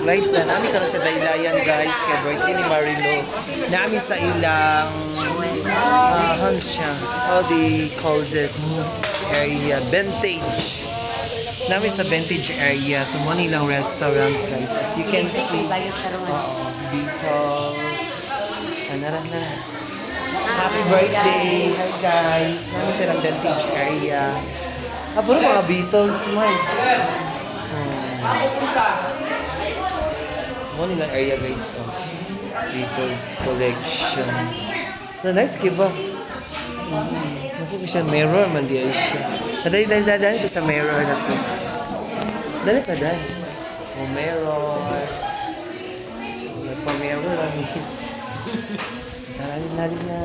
mag-live na. Nami ka na sa Daylayan guys, kay birthday ni Marilo. Nami sa ilang, ano siya, how they call this area, Vintage. Nami sa Vintage area, so mo nilang restaurant guys. As you can see, Beatles, na. Happy birthday! Hi guys! Nami silang Vintage area. Puro mga Beatles, man. Mo nilang area guys, oh. Beatles collection. Nice kiba. Naku ko siya mirror man di ay siya. Dali ka sa mirror na to. Dali ka dali. Oh, mirror. Nagpa-mirror lang eh. Dali na.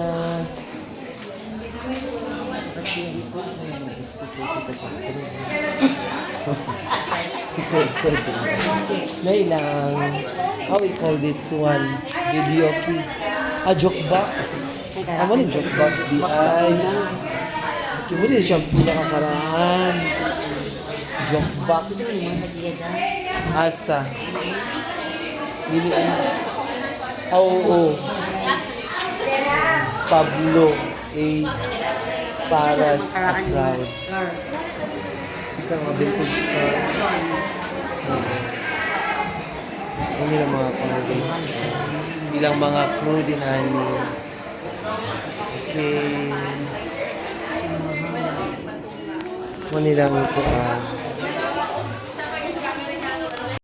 Kasi hindi ko na na ilang, how we call this one? Video key. Jukebox. Ano yung jukebox di ay? Kimo din siyang pinakakaraan. Jukebox. Asa? Dili ano? Oo. Pablo A. Paras Proud. Isang mga vintage car. Ang ilang mga car guys. Ilang mga crew din ani. Okay. Manilang ito